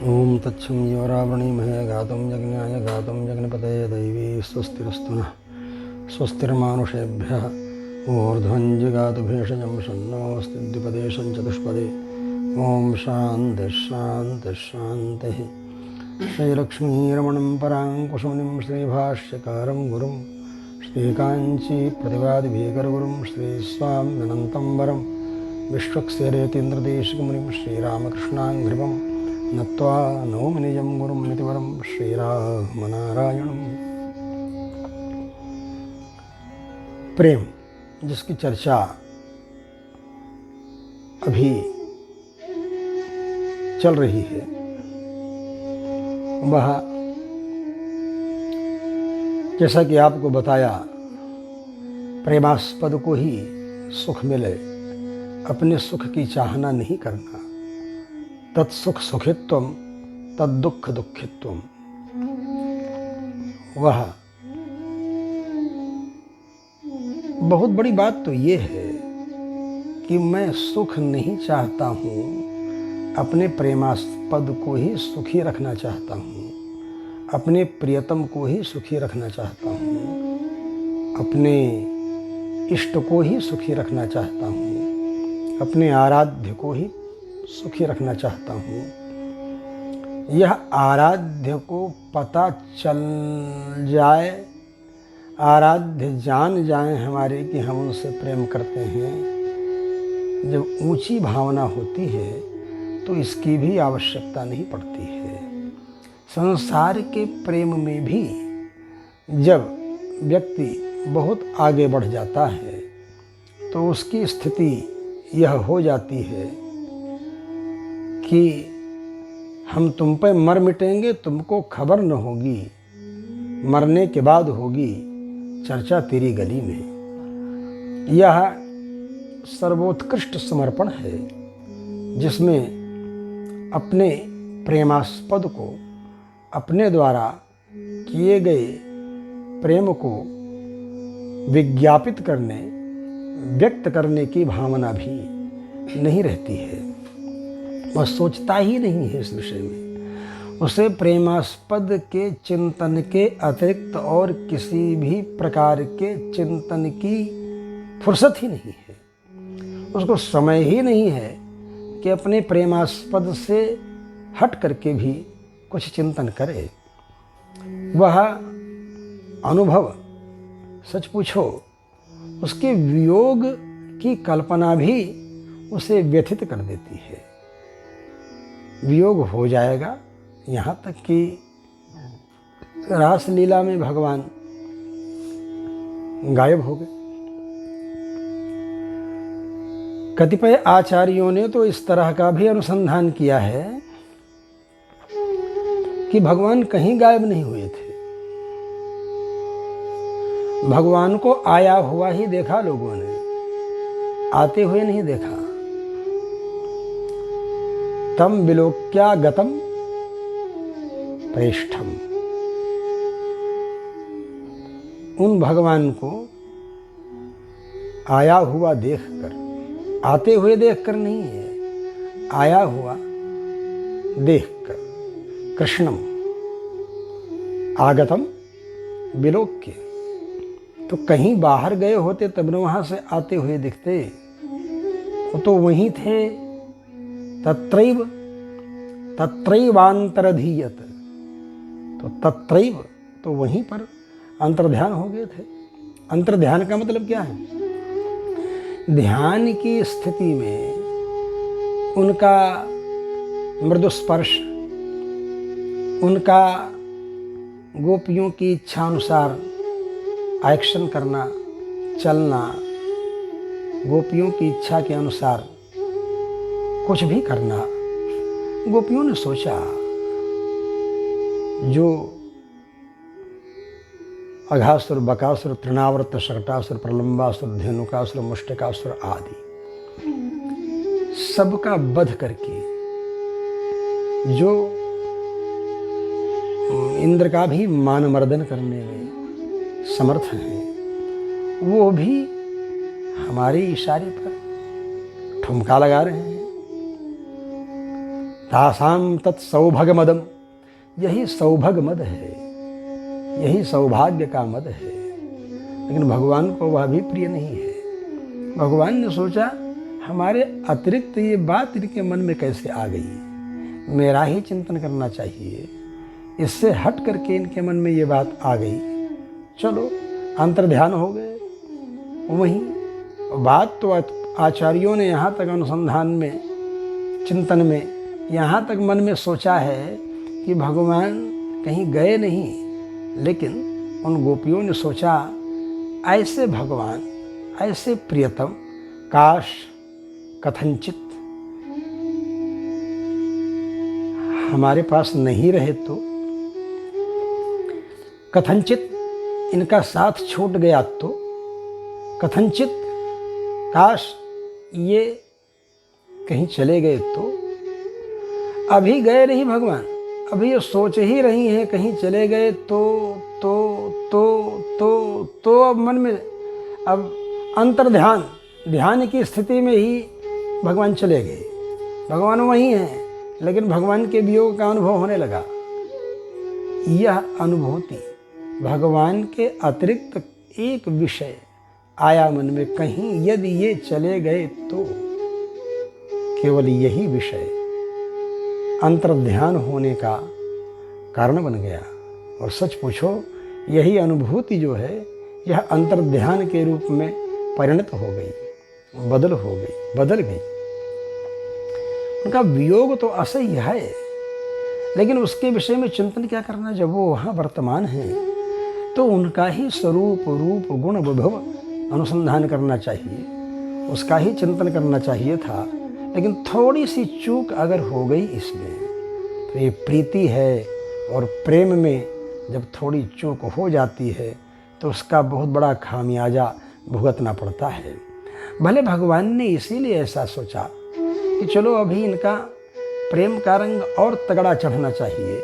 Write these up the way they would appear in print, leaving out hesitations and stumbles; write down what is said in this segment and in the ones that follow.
ओम तत्सं योरावृणीमहे गातुं यज्ञाय गातुं यज्ञपतये दैवी स्वस्तिरस्तु नः स्वस्तिर्मानुषेभ्यः ऊर्ध्वं जिगातु भेषजं शन्नोऽस्तिद्विपदेशं चतुष्पदे ओम शान्तिः शान्तिः शान्तिः। श्रीलक्ष्मीरमणं पराङ्कुशमुनिं श्रीभाष्यकारं गुरुं श्रीकाञ्चीप्रतिपादिभीकरगुरुं श्रीस्वाम्यनन्तं वरं विश्वक्सेरेतीन्द्रदेशिकमुनिं श्रीरामकृष्णाङ्घ्रिपं नत्वा नौमि निजं गुरुं नितिवरं श्रीरामनारायणं। प्रेम जिसकी चर्चा अभी चल रही है वह, जैसा कि आपको बताया, प्रेमास्पद को ही सुख मिले, अपने सुख की चाहना नहीं करना। तत्सुख सुखित्वम तद्दुख दुखित्वम। वह बहुत बड़ी बात तो ये है कि मैं सुख नहीं चाहता हूँ, अपने प्रेमास्पद को ही सुखी रखना चाहता हूँ, अपने प्रियतम को ही सुखी रखना चाहता हूँ, अपने इष्ट को ही सुखी रखना चाहता हूँ, अपने आराध्य को ही सुखी रखना चाहता हूँ। यह आराध्य को पता चल जाए, आराध्य जान जाए हमारे कि हम उनसे प्रेम करते हैं, जब ऊंची भावना होती है तो इसकी भी आवश्यकता नहीं पड़ती है। संसार के प्रेम में भी जब व्यक्ति बहुत आगे बढ़ जाता है तो उसकी स्थिति यह हो जाती है कि हम तुम पे मर मिटेंगे, तुमको खबर न होगी, मरने के बाद होगी चर्चा तेरी गली में। यह सर्वोत्कृष्ट समर्पण है जिसमें अपने प्रेमास्पद को, अपने द्वारा किए गए प्रेम को विज्ञापित करने, व्यक्त करने की भावना भी नहीं रहती है। वह सोचता ही नहीं है इस विषय में। उसे प्रेमास्पद के चिंतन के अतिरिक्त और किसी भी प्रकार के चिंतन की फुर्सत ही नहीं है। उसको समय ही नहीं है कि अपने प्रेमास्पद से हट करके भी कुछ चिंतन करे। वह अनुभव, सच पूछो, उसके वियोग की कल्पना भी उसे व्यथित कर देती है। वियोग हो जाएगा, यहाँ तक कि रासलीला में भगवान गायब हो गए। कतिपय आचार्यों ने तो इस तरह का भी अनुसंधान किया है कि भगवान कहीं गायब नहीं हुए थे। भगवान को आया हुआ ही देखा लोगों ने, आते हुए नहीं देखा। तम विलोक्या गतम प्रेष्ठम। उन भगवान को आया हुआ देखकर, आते हुए देखकर नहीं है, आया हुआ देखकर, कृष्णम आगतम विलोक्य। तो कहीं बाहर गए होते तब न वहाँ से आते हुए दिखते, वो तो वहीं थे। तत्रैव तत्रैवांतरधीयत। तो तत्रैव तो वहीं पर अंतर्ध्यान हो गए थे। अंतर्ध्यान का मतलब क्या है? ध्यान की स्थिति में उनका मृदु स्पर्श, उनका गोपियों की इच्छा अनुसार एक्शन करना, चलना, गोपियों की इच्छा के अनुसार कुछ भी करना। गोपियों ने सोचा, जो अघासुर, बकासुर, तृणावर्त, शकटासुर, प्रलंबासुर, धेनुकासुर, मुष्टिकासुर आदि सबका वध करके जो इंद्र का भी मानमर्दन करने में समर्थ हैं, वो भी हमारे इशारे पर ठुमका लगा रहे हैं। तासाम तत्सौभगमदम, यही सौभग मद है, यही सौभाग्य का मद है। लेकिन भगवान को वह भी प्रिय नहीं है। भगवान ने सोचा हमारे अतिरिक्त ये बात इनके मन में कैसे आ गई, मेरा ही चिंतन करना चाहिए। इससे हट करके इनके मन में ये बात आ गई, चलो अंतर्ध्यान हो गए। वहीं बात तो आचार्यों ने यहाँ तक अनुसंधान में, चिंतन में, यहाँ तक मन में सोचा है कि भगवान कहीं गए नहीं। लेकिन उन गोपियों ने सोचा ऐसे भगवान, ऐसे प्रियतम, काश कथनचित हमारे पास नहीं रहे तो, कथनचित इनका साथ छूट गया तो, कथनचित काश ये कहीं चले गए तो। अभी गए नहीं भगवान, अभी ये सोच ही रही हैं कहीं चले गए तो अब मन में, अब अंतर्ध्यान, ध्यान की स्थिति में ही भगवान चले गए। भगवान वहीं हैं, लेकिन भगवान के वियोग का अनुभव होने लगा। यह अनुभूति भगवान के अतिरिक्त एक विषय आया मन में, कहीं यदि ये चले गए तो। केवल यही विषय अंतर्ध्यान होने का कारण बन गया। और सच पूछो, यही अनुभूति जो है यह अंतर्ध्यान के रूप में परिणत हो गई, बदल गई। उनका वियोग तो असह्य है, लेकिन उसके विषय में चिंतन क्या करना। जब वो वहाँ वर्तमान है तो उनका ही स्वरूप, रूप, गुण, विभव अनुसंधान करना चाहिए, उसका ही चिंतन करना चाहिए था। लेकिन थोड़ी सी चूक अगर हो गई इसमें, तो ये प्रीति है, और प्रेम में जब थोड़ी चूक हो जाती है तो उसका बहुत बड़ा खामियाजा भुगतना पड़ता है। भले भगवान ने इसीलिए ऐसा सोचा कि चलो अभी इनका प्रेम का रंग और तगड़ा चढ़ना चाहिए,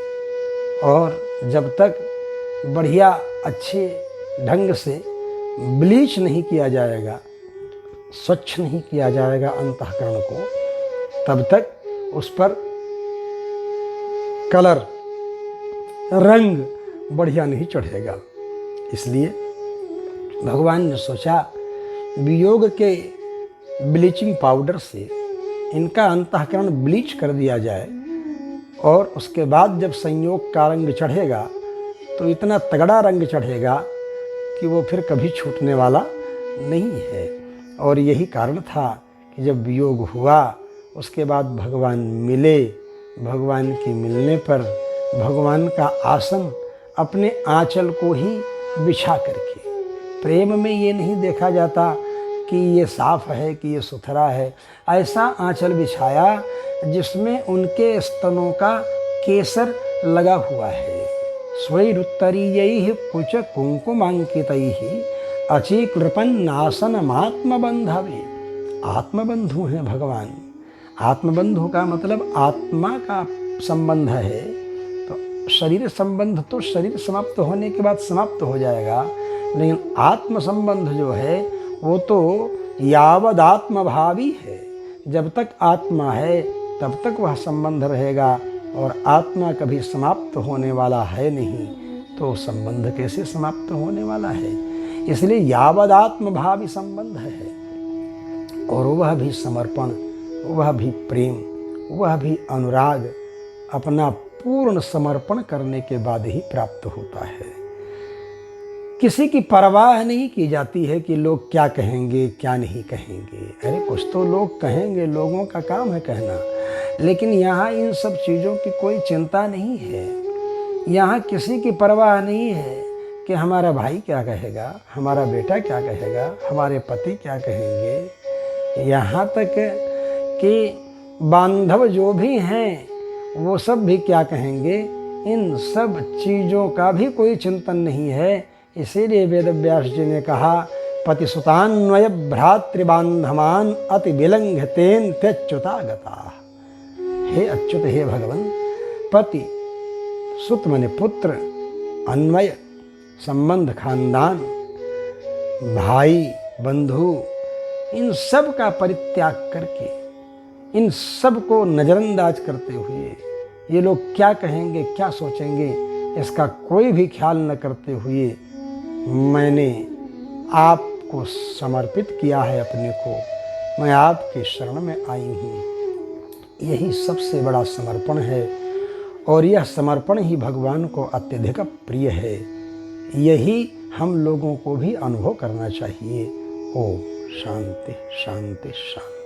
और जब तक बढ़िया अच्छे ढंग से ब्लीच नहीं किया जाएगा, स्वच्छ नहीं किया जाएगा अंतःकरण को, तब तक उस पर कलर, रंग बढ़िया नहीं चढ़ेगा। इसलिए भगवान ने सोचा वियोग के ब्लीचिंग पाउडर से इनका अंतःकरण ब्लीच कर दिया जाए, और उसके बाद जब संयोग का रंग चढ़ेगा तो इतना तगड़ा रंग चढ़ेगा कि वो फिर कभी छूटने वाला नहीं है। और यही कारण था कि जब वियोग हुआ उसके बाद भगवान मिले। भगवान के मिलने पर भगवान का आसन अपने आंचल को ही बिछा करके, प्रेम में ये नहीं देखा जाता कि ये साफ है कि ये सुथरा है, ऐसा आंचल बिछाया जिसमें उनके स्तनों का केसर लगा हुआ है। स्वैरुत्तरीयैः कुच कुंकुमांकितैः अचीकृपन्नासनमात्मबंधवे। आत्मबंधु हैं भगवान। आत्मबंधु का मतलब आत्मा का संबंध है। तो शरीर संबंध तो शरीर समाप्त होने के बाद समाप्त हो जाएगा, लेकिन आत्म संबंध जो है वो तो यावदात्मभावी है। जब तक आत्मा है तब तक वह संबंध रहेगा, और आत्मा कभी समाप्त होने वाला है नहीं, तो संबंध कैसे समाप्त होने वाला है। इसलिए यावदात्मभावी संबंध है, और वह भी समर्पण, वह भी प्रेम, वह भी अनुराग अपना पूर्ण समर्पण करने के बाद ही प्राप्त होता है। किसी की परवाह नहीं की जाती है कि लोग क्या कहेंगे क्या नहीं कहेंगे। अरे कुछ तो लोग कहेंगे, लोगों का काम है कहना, लेकिन यहाँ इन सब चीज़ों की कोई चिंता नहीं है। यहाँ किसी की परवाह नहीं है कि हमारा भाई क्या कहेगा, हमारा बेटा क्या कहेगा, हमारे पति क्या कहेंगे। यहाँ तक कि बांधव जो भी हैं वो सब भी क्या कहेंगे, इन सब चीज़ों का भी कोई चिंतन नहीं है। इसीलिए वेदव्यास जी ने कहा, पतिसुतान्वय भ्रातृबांधमान अति विलंघतेन त्यच्युतागता। हे अच्युत, हे भगवान, पति सुत माने पुत्र, अन्वय संबंध, खानदान, भाई, बंधु, इन सब का परित्याग करके इन सब को नज़रअंदाज करते हुए, ये लोग क्या कहेंगे, क्या सोचेंगे, इसका कोई भी ख्याल न करते हुए मैंने आपको समर्पित किया है अपने को, मैं आपके शरण में आई हूँ। यही सबसे बड़ा समर्पण है और यह समर्पण ही भगवान को अत्यधिक प्रिय है। यही हम लोगों को भी अनुभव करना चाहिए। ओम शांति शांति शांति।